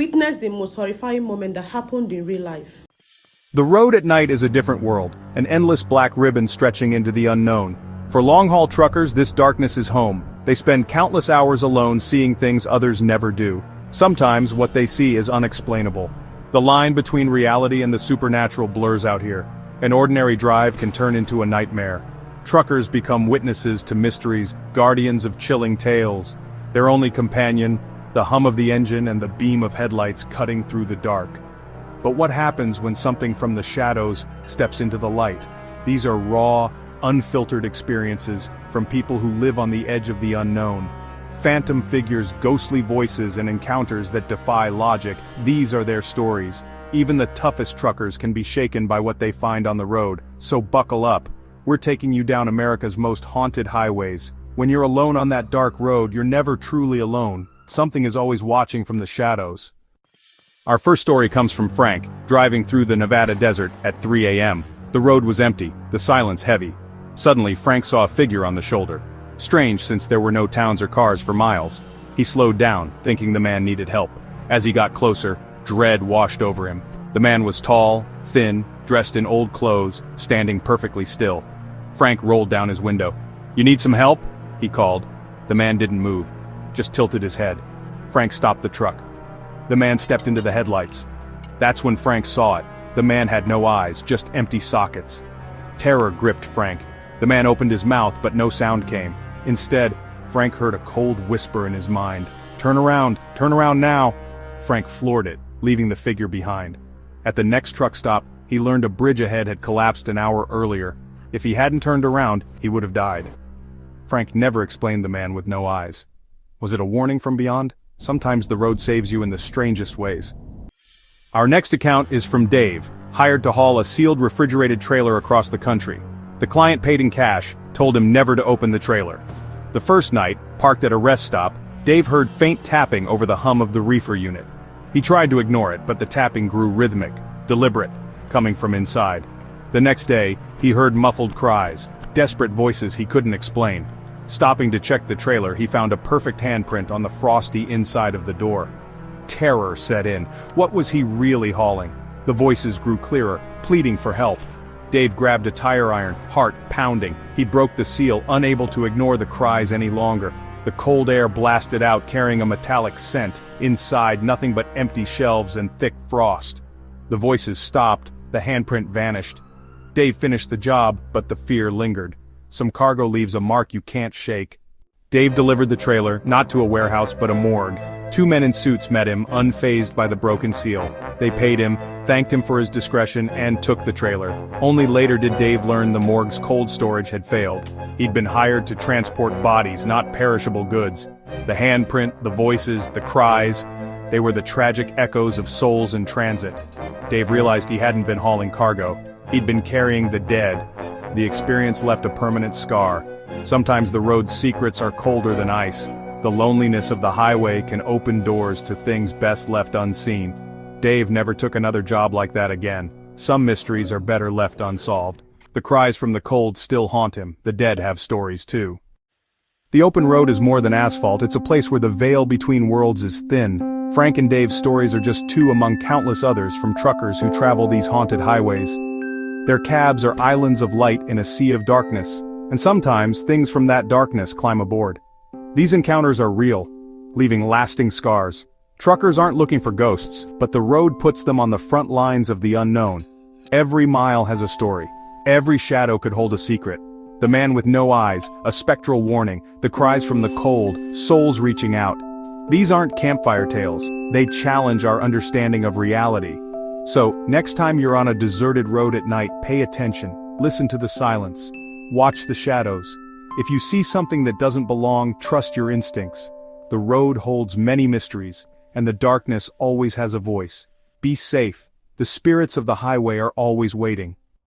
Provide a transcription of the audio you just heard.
Witness the most horrifying moment that happened in real life. The road at night is a different world, an endless black ribbon stretching into the unknown. For long-haul truckers, this darkness is home. They spend countless hours alone seeing things others never do. Sometimes what they see is unexplainable. The line between reality and the supernatural blurs out here. An ordinary drive can turn into a nightmare. Truckers become witnesses to mysteries, guardians of chilling tales. Their only companion, the hum of the engine and the beam of headlights cutting through the dark. But what happens when something from the shadows steps into the light? These are raw, unfiltered experiences from people who live on the edge of the unknown. Phantom figures, ghostly voices, and encounters that defy logic, these are their stories. Even the toughest truckers can be shaken by what they find on the road, so buckle up. We're taking you down America's most haunted highways. When you're alone on that dark road, you're never truly alone. Something is always watching from the shadows. Our first story comes from Frank, driving through the Nevada desert at 3 a.m. The road was empty, the silence heavy. Suddenly, Frank saw a figure on the shoulder. Strange, since there were no towns or cars for miles. He slowed down, thinking the man needed help. As he got closer, dread washed over him. The man was tall, thin, dressed in old clothes, standing perfectly still. Frank rolled down his window. "You need some help?" he called. The man didn't move, just tilted his head. Frank stopped the truck. The man stepped into the headlights. That's when Frank saw it. The man had no eyes, just empty sockets. Terror gripped Frank. The man opened his mouth, but no sound came. Instead, Frank heard a cold whisper in his mind. Turn around now." Frank floored it, leaving the figure behind. At the next truck stop, he learned a bridge ahead had collapsed an hour earlier. If he hadn't turned around, he would have died. Frank never explained the man with no eyes. Was it a warning from beyond? Sometimes the road saves you in the strangest ways. Our next account is from Dave, hired to haul a sealed refrigerated trailer across the country. The client paid in cash, told him never to open the trailer. The first night, parked at a rest stop, Dave heard faint tapping over the hum of the reefer unit. He tried to ignore it, but the tapping grew rhythmic, deliberate, coming from inside. The next day, he heard muffled cries, desperate voices he couldn't explain. Stopping to check the trailer, he found a perfect handprint on the frosty inside of the door. Terror set in. What was he really hauling? The voices grew clearer, pleading for help. Dave grabbed a tire iron, heart pounding. He broke the seal, unable to ignore the cries any longer. The cold air blasted out, carrying a metallic scent. Inside, nothing but empty shelves and thick frost. The voices stopped, the handprint vanished. Dave finished the job, but the fear lingered. Some cargo leaves a mark you can't shake. Dave delivered the trailer, not to a warehouse but a morgue. 2 men in suits met him, unfazed by the broken seal. They paid him, thanked him for his discretion, and took the trailer. Only later did Dave learn the morgue's cold storage had failed. He'd been hired to transport bodies, not perishable goods. The handprint, the voices, the cries, they were the tragic echoes of souls in transit. Dave realized he hadn't been hauling cargo. He'd been carrying the dead. The experience left a permanent scar. Sometimes the road's secrets are colder than ice. The loneliness of the highway can open doors to things best left unseen. Dave never took another job like that again. Some mysteries are better left unsolved. The cries from the cold still haunt him. The dead have stories too. The open road is more than asphalt. It's a place where the veil between worlds is thin. Frank and Dave's stories are just two among countless others from truckers who travel these haunted highways. Their cabs are islands of light in a sea of darkness, and sometimes things from that darkness climb aboard. These encounters are real, leaving lasting scars. Truckers aren't looking for ghosts, but the road puts them on the front lines of the unknown. Every mile has a story. Every shadow could hold a secret. The man with no eyes, a spectral warning, the cries from the cold, souls reaching out. These aren't campfire tales. They challenge our understanding of reality. So, next time you're on a deserted road at night, pay attention, listen to the silence, watch the shadows. If you see something that doesn't belong, trust your instincts. The road holds many mysteries, and the darkness always has a voice. Be safe. The spirits of the highway are always waiting.